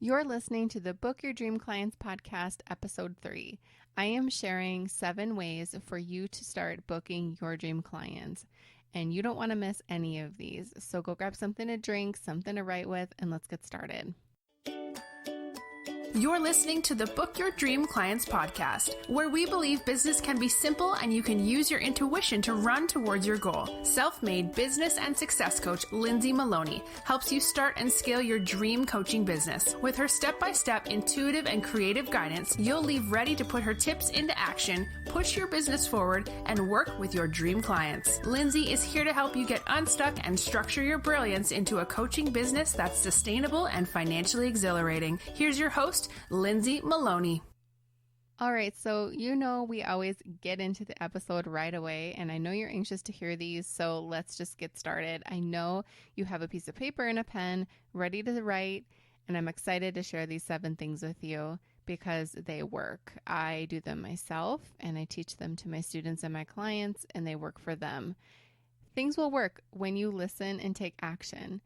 You're listening to the Book Your Dream Clients podcast, episode 3. I am sharing 7 ways for you to start booking your dream clients. And you don't want to miss any of these. So go grab something to drink, something to write with, and let's get started. You're listening to the Book Your Dream Clients podcast, where we believe business can be simple and you can use your intuition to run towards your goal. Self-made business and success coach Lindsay Maloney helps you start and scale your dream coaching business. With her step-by-step intuitive and creative guidance, you'll leave ready to put her tips into action, push your business forward, and work with your dream clients. Lindsay is here to help you get unstuck and structure your brilliance into a coaching business that's sustainable and financially exhilarating. Here's your host, Lindsay Maloney. All right, so we always get into the episode right away, and I know you're anxious to hear these, so let's just get started. I know you have a piece of paper and a pen ready to write, and I'm excited to share these 7 things with you because they work. I do them myself, and I teach them to my students and my clients, and they work for them. Things will work when you listen and take action.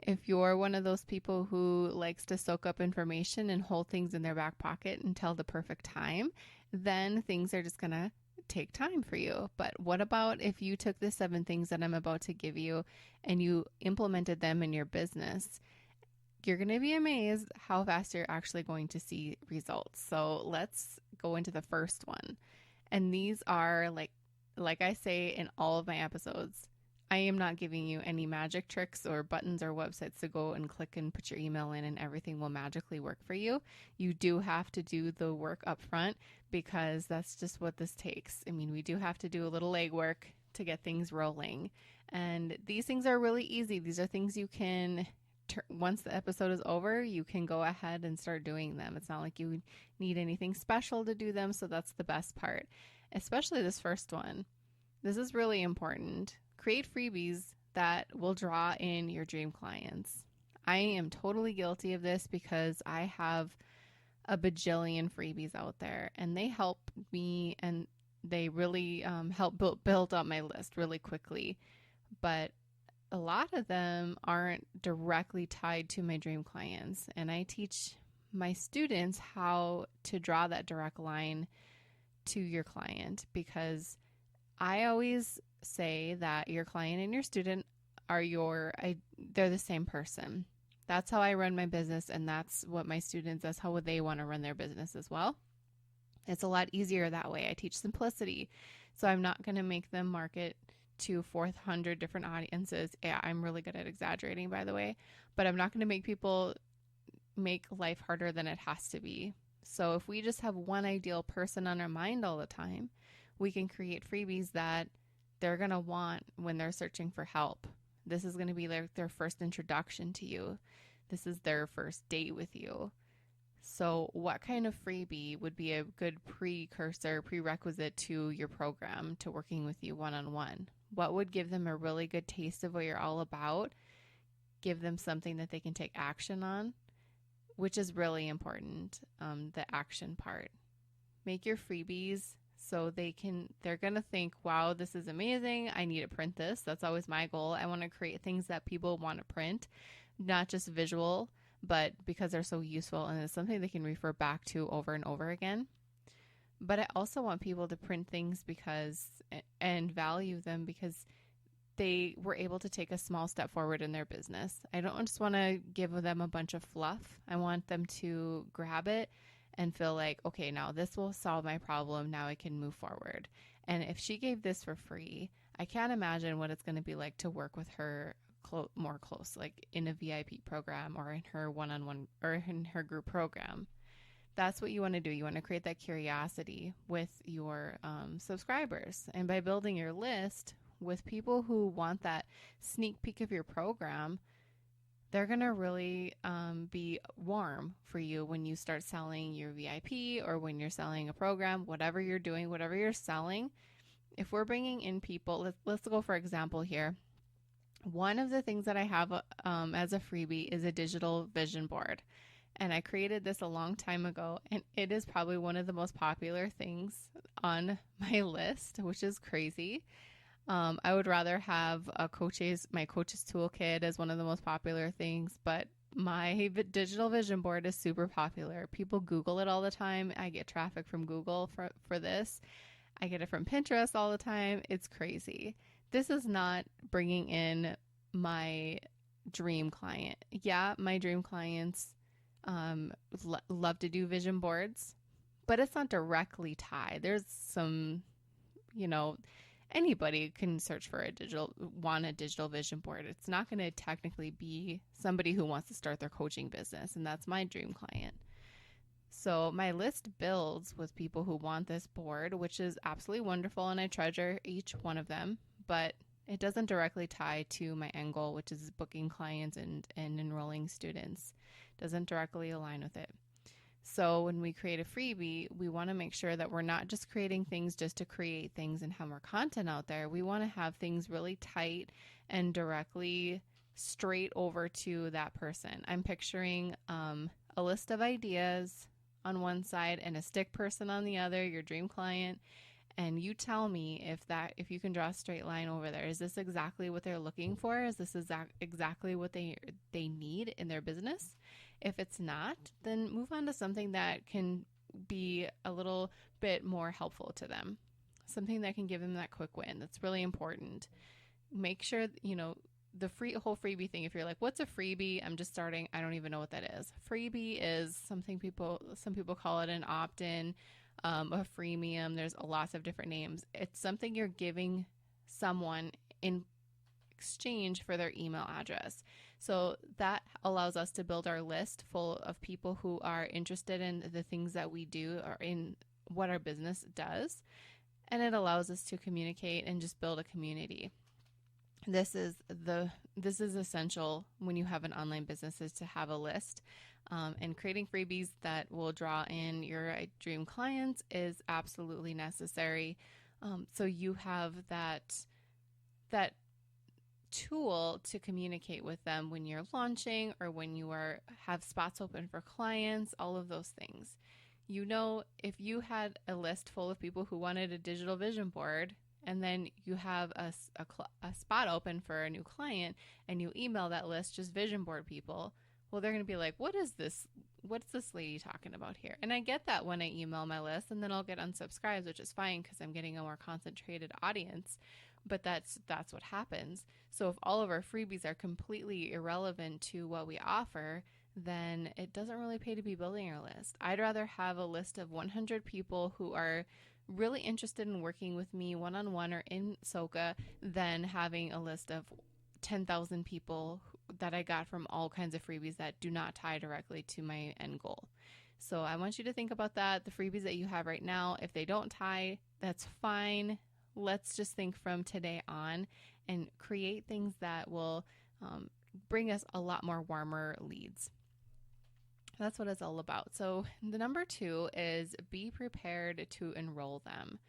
If you're one of those people who likes to soak up information and hold things in their back pocket until the perfect time, then things are just going to take time for you. But what about if you took the 7 things that I'm about to give you and you implemented them in your business? You're going to be amazed how fast you're actually going to see results. So let's go into the first one. And these are like I say in all of my episodes, I am not giving you any magic tricks or buttons or websites to go and click and put your email in and everything will magically work for you. You do have to do the work up front because that's just what this takes. I mean, we do have to do a little legwork to get things rolling. And these things are really easy. These are things you can, once the episode is over, you can go ahead and start doing them. It's not like you need anything special to do them. So that's the best part, especially this first one. This is really important. Create freebies that will draw in your dream clients. I am totally guilty of this because I have a bajillion freebies out there and they help me and they really help build up my list really quickly. But a lot of them aren't directly tied to my dream clients. And I teach my students how to draw that direct line to your client because I always say that your client and your student are they're the same person. That's how I run my business, and that's how they want to run their business as well. It's a lot easier that way. I teach simplicity, so I'm not going to make them market to 400 different audiences. Yeah, I'm really good at exaggerating, by the way, but I'm not going to make people make life harder than it has to be. So if we just have one ideal person on our mind all the time, we can create freebies that they're going to want when they're searching for help. This is going to be their first introduction to you. This is their first date with you. So what kind of freebie would be a good prerequisite to your program, to working with you one-on-one? What would give them a really good taste of what you're all about? Give them something that they can take action on, which is really important, the action part. Make your freebies so they're going to think, wow, this is amazing. I need to print this. That's always my goal. I want to create things that people want to print, not just visual, but because they're so useful and it's something they can refer back to over and over again. But I also want people to print things and value them because they were able to take a small step forward in their business. I don't just want to give them a bunch of fluff. I want them to grab it and feel like, okay, now this will solve my problem. Now I can move forward. And if she gave this for free, I can't imagine what it's going to be like to work with her more close, like in a VIP program or in her one-on-one or in her group program. That's what you want to do. You want to create that curiosity with your subscribers. And by building your list with people who want that sneak peek of your program, they're going to really be warm for you when you start selling your VIP or when you're selling a program, whatever you're doing, whatever you're selling. If we're bringing in people, let's go for example here. One of the things that I have as a freebie is a digital vision board. And I created this a long time ago, and it is probably one of the most popular things on my list, which is crazy. I would rather have my coach's toolkit as one of the most popular things, but My digital vision board is super popular. People Google it all the time. I get traffic from Google for this. I get it from Pinterest all the time. It's crazy. This is not bringing in my dream client. Yeah, my dream clients love to do vision boards, but it's not directly tied. There's some, you know, anybody can search for want a digital vision board. It's not going to technically be somebody who wants to start their coaching business, and that's my dream client. So my list builds with people who want this board, which is absolutely wonderful, and I treasure each one of them, but it doesn't directly tie to my end goal, which is booking clients and enrolling students. It doesn't directly align with it. So when we create a freebie, we want to make sure that we're not just creating things just to create things and have more content out there. We want to have things really tight and directly straight over to that person. I'm picturing a list of ideas on one side and a stick person on the other, your dream client. And you tell me if you can draw a straight line over there. Is this exactly what they're looking for? Is this exactly what they need in their business? If it's not, then move on to something that can be a little bit more helpful to them. Something that can give them that quick win. That's really important. Make sure, the whole freebie thing. If you're like, what's a freebie? I'm just starting. I don't even know what that is. Freebie is some people call it an opt-in, a freemium. There's lots of different names. It's something you're giving someone in exchange for their email address. So that allows us to build our list full of people who are interested in the things that we do or in what our business does. And it allows us to communicate and just build a community. This is essential when you have an online business, is to have a list, and creating freebies that will draw in your dream clients is absolutely necessary. So you have that tool to communicate with them when you're launching or when you have spots open for clients, all of those things. If you had a list full of people who wanted a digital vision board, and then you have a spot open for a new client, and you email that list just vision board people, well, they're going to be like, what is this? What's this lady talking about here? And I get that when I email my list, and then I'll get unsubscribes, which is fine because I'm getting a more concentrated audience. But that's what happens. So if all of our freebies are completely irrelevant to what we offer, then it doesn't really pay to be building our list. I'd rather have a list of 100 people who are really interested in working with me one-on-one or in SOCA than having a list of 10,000 people that I got from all kinds of freebies that do not tie directly to my end goal. So I want you to think about that. The freebies that you have right now, if they don't tie, that's fine. Let's just think from today on and create things that will bring us a lot more warmer leads. That's what it's all about. So the number 2 is be prepared to enroll them.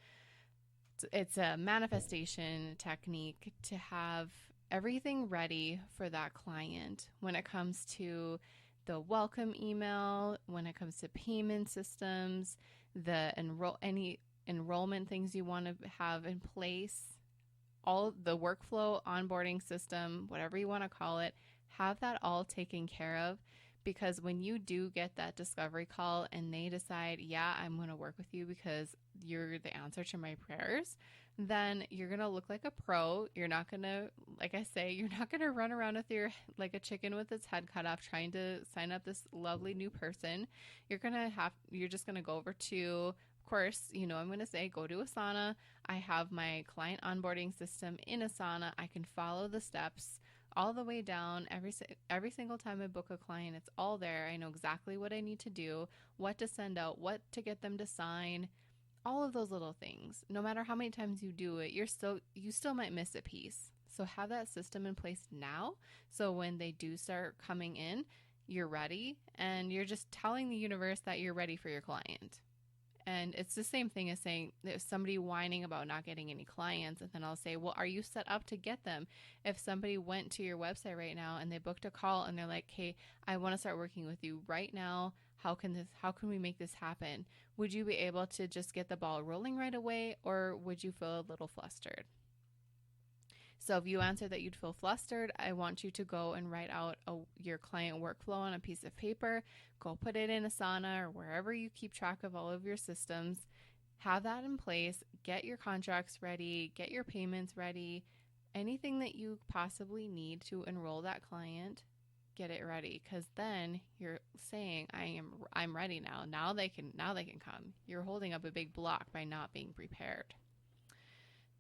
It's a manifestation technique to have everything ready for that client when it comes to the welcome email, when it comes to payment systems, any enrollment things you want to have in place, all the workflow, onboarding system, whatever you want to call it, have that all taken care of. Because when you do get that discovery call and they decide, yeah, I'm going to work with you because you're the answer to my prayers, then you're going to look like a pro. You're not going to, like I say, you're not going to run around with like a chicken with its head cut off trying to sign up this lovely new person. You're just going to go over to, of course, I'm going to say, go to Asana. I have my client onboarding system in Asana. I can follow the steps all the way down. Every single time I book a client, it's all there. I know exactly what I need to do, what to send out, what to get them to sign, all of those little things. No matter how many times you do it, you still might miss a piece. So have that system in place now. So when they do start coming in, you're ready, and you're just telling the universe that you're ready for your client. And it's the same thing as saying, if somebody whining about not getting any clients, and then I'll say, well, are you set up to get them? If somebody went to your website right now and they booked a call and they're like, hey, I want to start working with you right now. How can we make this happen? Would you be able to just get the ball rolling right away, or would you feel a little flustered? So if you answer that you'd feel flustered, I want you to go and write out your client workflow on a piece of paper. Go put it in Asana or wherever you keep track of all of your systems. Have that in place. Get your contracts ready. Get your payments ready. Anything that you possibly need to enroll that client, get it ready, because then you're saying I'm ready now. Now they can come. You're holding up a big block by not being prepared.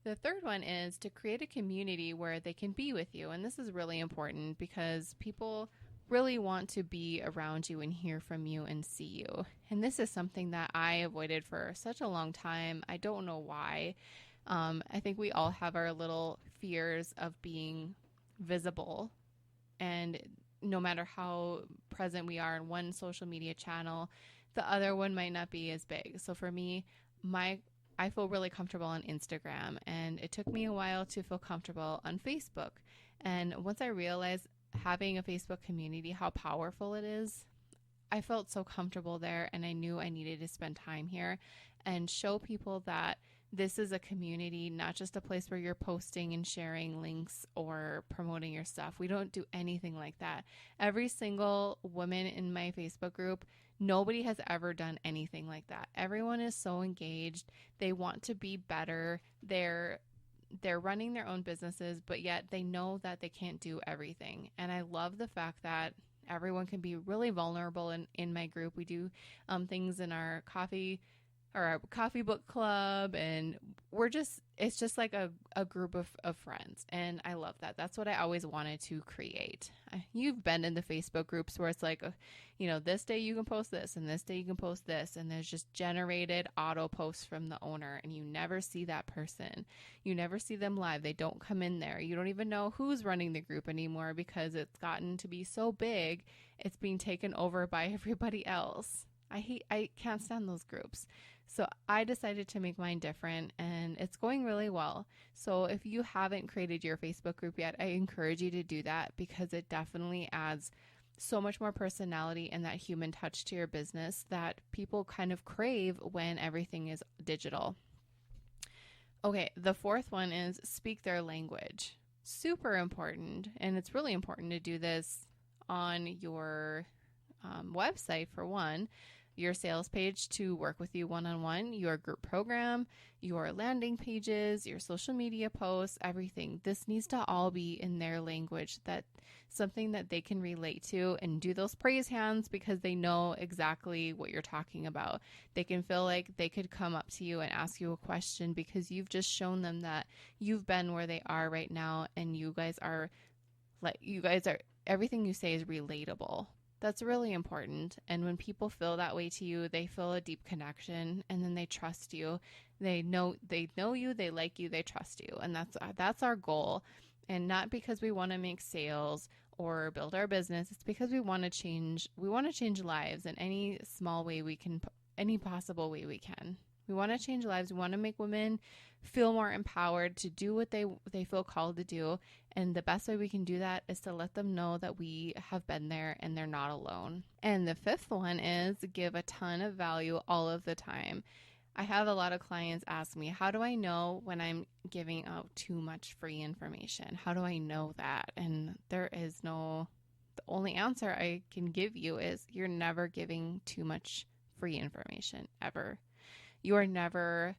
The third one is to create a community where they can be with you. And this is really important because people really want to be around you and hear from you and see you. And this is something that I avoided for such a long time. I don't know why. I think we all have our little fears of being visible. And no matter how present we are in one social media channel, the other one might not be as big. So for me, I feel really comfortable on Instagram, and it took me a while to feel comfortable on Facebook. And once I realized having a Facebook community, how powerful it is, I felt so comfortable there, and I knew I needed to spend time here and show people that this is a community, not just a place where you're posting and sharing links or promoting your stuff. We don't do anything like that. Every single woman in my Facebook group, nobody has ever done anything like that. Everyone is so engaged. They want to be better. They're running their own businesses, but yet they know that they can't do everything. And I love the fact that everyone can be really vulnerable in my group. We do things in our coffee book club, and it's just like a group of friends, and I love that. That's what I always wanted to create. You've been in the Facebook groups where it's like, this day you can post this and this day you can post this, and there's just generated auto posts from the owner, and you never see that person. You never see them live. They don't come in there. You don't even know who's running the group anymore because it's gotten to be so big, it's being taken over by everybody else. I can't stand those groups. So I decided to make mine different, and it's going really well. So if you haven't created your Facebook group yet, I encourage you to do that because it definitely adds so much more personality and that human touch to your business that people kind of crave when everything is digital. Okay, the fourth one is speak their language. Super important, and it's really important to do this on your website for one, your sales page to work with you one-on-one, your group program, your landing pages, your social media posts, everything. This needs to all be in their language, that something that they can relate to, and do those praise hands because they know exactly what you're talking about. They can feel like they could come up to you and ask you a question because you've just shown them that you've been where they are right now, and you guys are everything you say is relatable. That's really important. And when people feel that way to you, they feel a deep connection, and then they trust you. They know you, they like you, they trust you. And that's our goal. And not because we want to make sales or build our business. It's because we want to change lives in any small way we can, any possible way we can. We want to change lives. We want to make women feel more empowered to do what they feel called to do. And the best way we can do that is to let them know that we have been there and they're not alone. And the fifth one is give a ton of value all of the time. I have a lot of clients ask me, how do I know when I'm giving out too much free information? How do I know that? And the only answer I can give you is you're never giving too much free information ever. You are never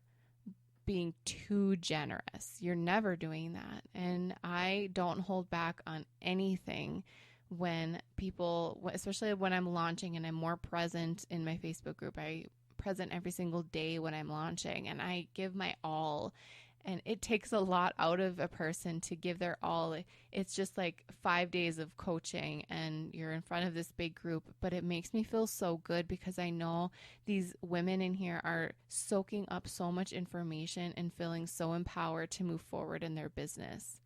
being too generous. You're never doing that. And I don't hold back on anything when people, especially when I'm launching and I'm more present in my Facebook group. I present every single day when I'm launching, and I give my all. And it takes a lot out of a person to give their all. It's just like 5 days of coaching and you're in front of this big group, but it makes me feel so good because I know these women in here are soaking up so much information and feeling so empowered to move forward in their business.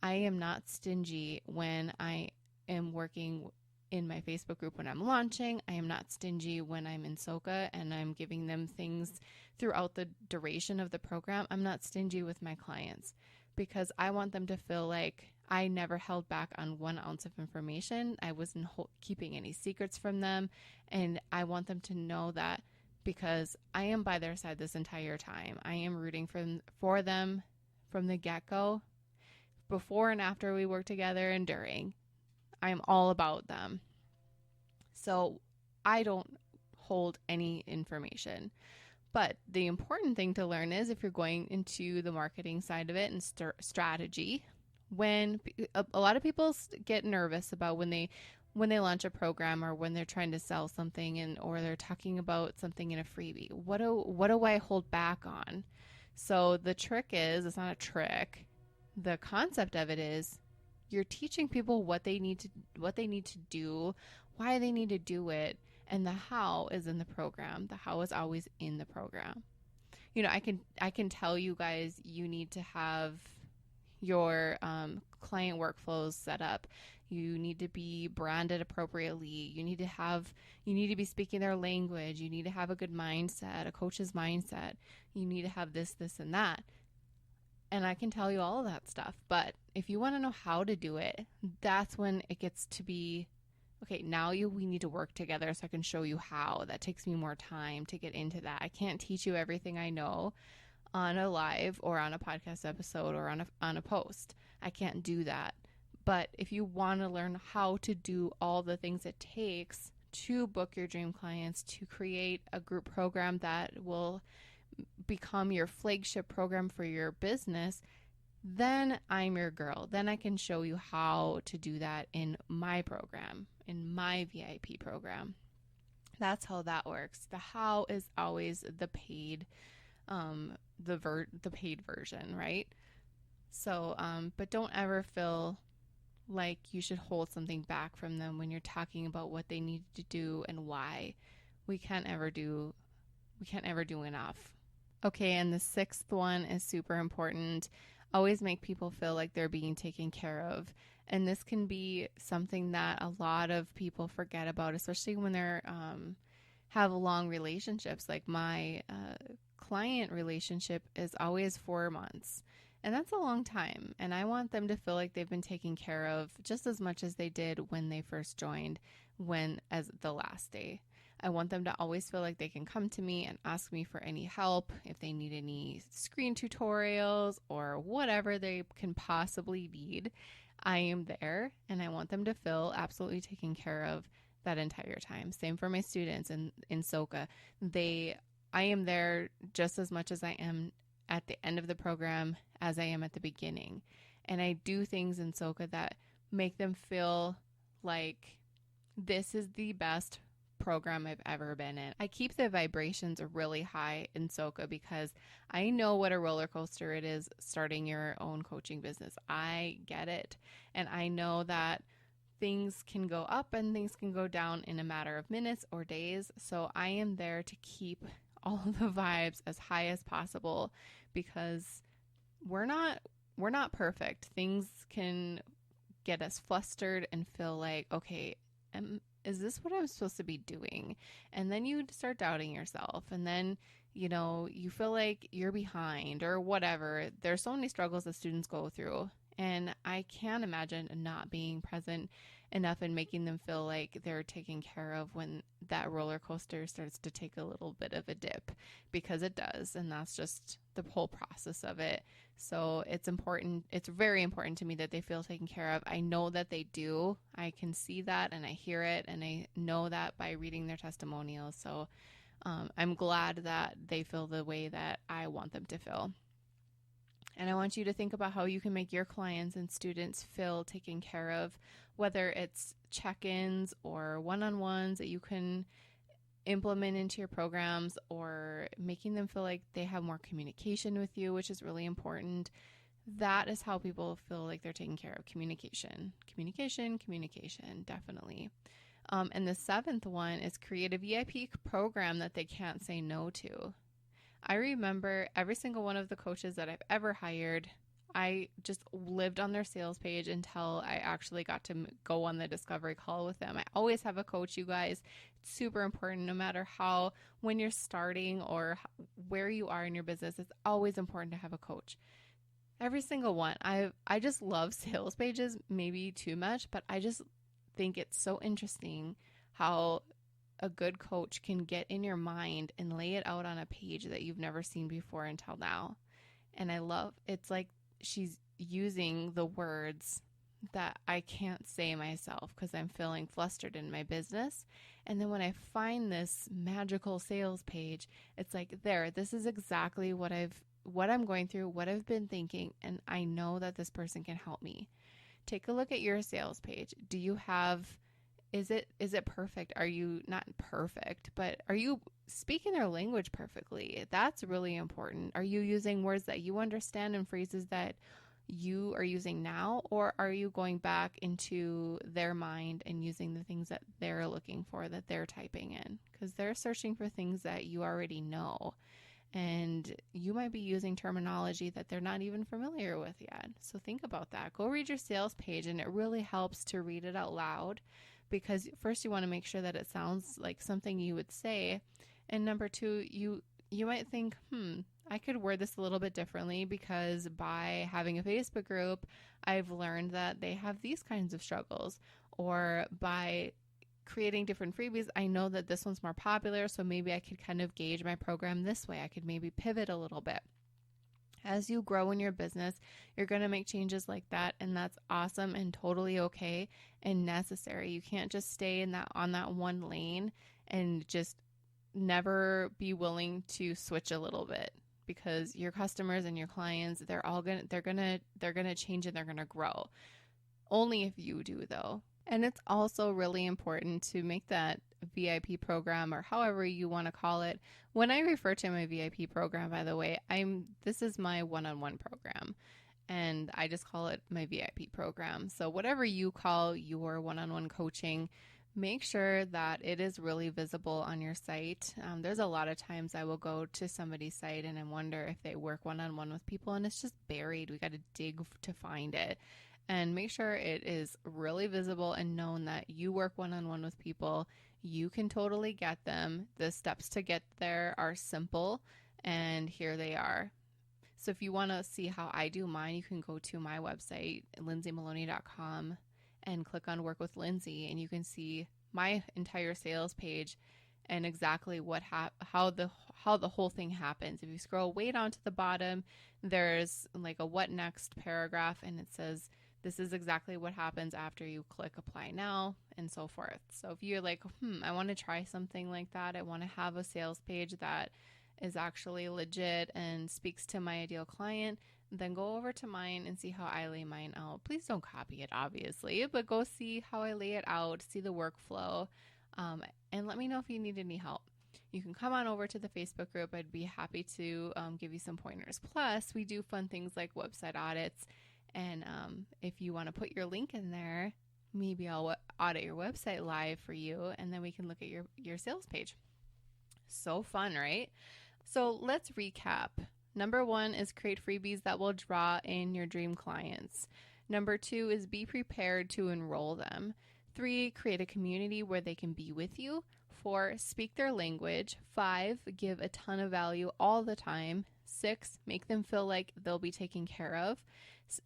I am not stingy when I am working in my Facebook group when I'm launching. I am not stingy when I'm in SOCA and I'm giving them things throughout the duration of the program. I'm not stingy with my clients because I want them to feel like I never held back on 1 ounce of information. I wasn't keeping any secrets from them. And I want them to know that because I am by their side this entire time. I am rooting for them from the get-go. before and after we work together and during. I'm all about them. So I don't hold any information. But the important thing to learn is if you're going into the marketing side of it and strategy, when a lot of people get nervous about when they launch a program or when they're trying to sell something and or they're talking about something in a freebie. What do I hold back on? So the trick is, it's not a trick. The concept of it is you're teaching people what they need to do, why they need to do it, and the how is in the program. The how is always in the program. I can tell you guys you need to have your client workflows set up. You need to be branded appropriately. You need to be speaking their language. You need to have a good mindset, a coach's mindset. You need to have this, and that. And I can tell you all of that stuff. But if you want to know how to do it, that's when it gets to be, okay, now we need to work together so I can show you how. That takes me more time to get into that. I can't teach you everything I know on a live or on a podcast episode or on a post. I can't do that. But if you want to learn how to do all the things it takes to book your dream clients, to create a group program that will become your flagship program for your business, then I'm your girl. Then I can show you how to do that in my program, in my VIP program. That's how that works. The how is always the paid the paid version, right? So but don't ever feel like you should hold something back from them when you're talking about what they need to do and why. We can't ever do enough. Okay, and the sixth one is super important. Always make people feel like they're being taken care of. And this can be something that a lot of people forget about, especially when they're have long relationships. Like my client relationship is always 4 months. And that's a long time. And I want them to feel like they've been taken care of just as much as they did when they first joined, as the last day. I want them to always feel like they can come to me and ask me for any help, if they need any screen tutorials or whatever they can possibly need. I am there, and I want them to feel absolutely taken care of that entire time. Same for my students in SOCA. I am there just as much as I am at the end of the program as I am at the beginning. And I do things in SOCA that make them feel like this is the best program I've ever been in. I keep the vibrations really high in SOCA because I know what a roller coaster it is starting your own coaching business. I get it. And I know that things can go up and things can go down in a matter of minutes or days. So I am there to keep all the vibes as high as possible because we're not perfect. Things can get us flustered and feel like, okay, is this what I'm supposed to be doing? And then you start doubting yourself, and then you feel like you're behind or whatever. There's so many struggles that students go through, and I can't imagine not being present enough and making them feel like they're taken care of when that roller coaster starts to take a little bit of a dip, because it does, and that's just the whole process of it. So it's very important to me that they feel taken care of. I know that they do. I can see that and I hear it, and I know that by reading their testimonials. So I'm glad that they feel the way that I want them to feel. And I want you to think about how you can make your clients and students feel taken care of, whether it's check-ins or one-on-ones that you can implement into your programs, or making them feel like they have more communication with you, which is really important. That is how people feel like they're taken care of. Communication, definitely. And the seventh one is create a VIP program that they can't say no to. I remember every single one of the coaches that I've ever hired, I just lived on their sales page until I actually got to go on the discovery call with them. I always have a coach, you guys. It's super important, no matter when you're starting or where you are in your business, it's always important to have a coach. Every single one. I just love sales pages, maybe too much, but I just think it's so interesting how a good coach can get in your mind and lay it out on a page that you've never seen before until now. And I love, it's like using the words that I can't say myself because I'm feeling flustered in my business. And then when I find this magical sales page, it's like, this is exactly what I'm going through, what I've been thinking, and I know that this person can help me. Take a look at your sales page. Do you have, is it perfect? Are you not perfect, but are you speaking their language perfectly? That's really important. Are you using words that you understand and phrases that you are using now, or are you going back into their mind and using the things that they're looking for, that they're typing in? Because they're searching for things that you already know. And you might be using terminology that they're not even familiar with yet. So think about that. Go read your sales page, and it really helps to read it out loud, because first you want to make sure that it sounds like something you would say. And number two, you might think, I could word this a little bit differently, because by having a Facebook group, I've learned that they have these kinds of struggles. Or by creating different freebies, I know that this one's more popular, so maybe I could kind of gauge my program this way. I could maybe pivot a little bit. As you grow in your business, you're going to make changes like that, and that's awesome and totally okay and necessary. You can't just stay on that one lane and just never be willing to switch a little bit, because your customers and your clients, they're going to change and they're going to grow. Only if you do, though. And it's also really important to make that VIP program, or however you want to call it. When I refer to my VIP program, by the way, this is my one-on-one program, and I just call it my VIP program. So whatever you call your one-on-one coaching, make sure that it is really visible on your site. There's a lot of times I will go to somebody's site and I wonder if they work one-on-one with people, and it's just buried. We got to dig to find it. And make sure it is really visible and known that you work one-on-one with people. You can totally get them. The steps to get there are simple, and here they are. So if you want to see how I do mine, you can go to my website, lindsaymaloney.com, and click on Work with Lindsay, and you can see my entire sales page and exactly how the whole thing happens. If you scroll way down to the bottom, there's like a what next paragraph, and it says, this is exactly what happens after you click apply now, and so forth. So if you're like, I want to try something like that, I want to have a sales page that is actually legit and speaks to my ideal client, then go over to mine and see how I lay mine out. Please don't copy it, obviously, but go see how I lay it out, see the workflow, and let me know if you need any help. You can come on over to the Facebook group. I'd be happy to give you some pointers. Plus, we do fun things like website audits. And if you want to put your link in there, maybe I'll audit your website live for you, and then we can look at your sales page. So fun, right? So let's recap. Number 1 is create freebies that will draw in your dream clients. Number 2 is be prepared to enroll them. 3, create a community where they can be with you. 4, speak their language. 5, give a ton of value all the time. 6, make them feel like they'll be taken care of.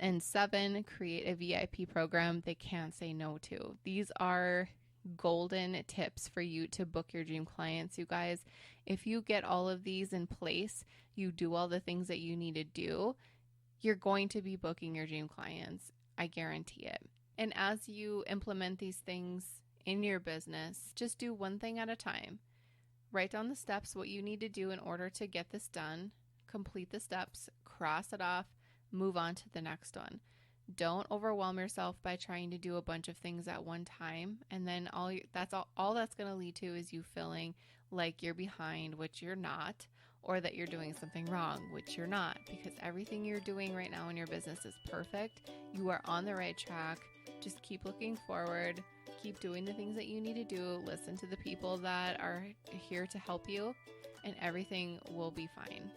And 7, create a VIP program they can't say no to. These are golden tips for you to book your dream clients, you guys. If you get all of these in place, you do all the things that you need to do, you're going to be booking your dream clients. I guarantee it. And as you implement these things in your business, just do one thing at a time. Write down the steps, what you need to do in order to get this done. Complete the steps, cross it off, move on to the next one. Don't overwhelm yourself by trying to do a bunch of things at one time, and then all that's going to lead to is you feeling like you're behind, which you're not, or that you're doing something wrong, which you're not, because everything you're doing right now in your business is perfect. You are on the right track. Just keep looking forward. Keep doing the things that you need to do. Listen to the people that are here to help you, and everything will be fine.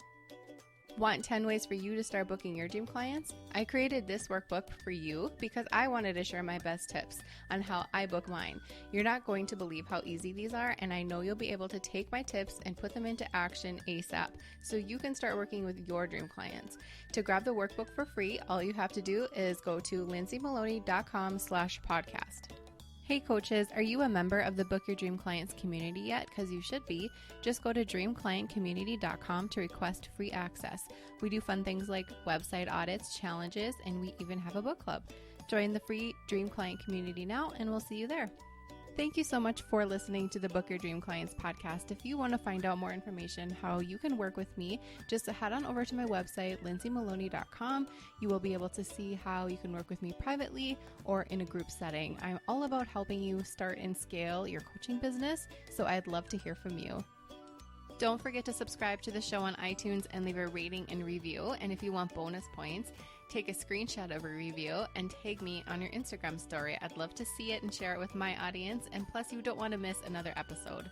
Want 10 ways for you to start booking your dream clients? I created this workbook for you because I wanted to share my best tips on how I book mine. You're not going to believe how easy these are, and I know you'll be able to take my tips and put them into action ASAP so you can start working with your dream clients. To grab the workbook for free, all you have to do is go to lindsaymaloney.com/podcast. Hey coaches, are you a member of the Book Your Dream Clients community yet? Because you should be. Just go to dreamclientcommunity.com to request free access. We do fun things like website audits, challenges, and we even have a book club. Join the free Dream Client community now, and we'll see you there. Thank you so much for listening to the Book Your Dream Clients podcast. If you want to find out more information how you can work with me, just head on over to my website, lindsaymaloney.com. You will be able to see how you can work with me privately or in a group setting. I'm all about helping you start and scale your coaching business, so I'd love to hear from you. Don't forget to subscribe to the show on iTunes and leave a rating and review. And if you want bonus points, take a screenshot of a review and tag me on your Instagram story. I'd love to see it and share it with my audience. And plus, you don't want to miss another episode.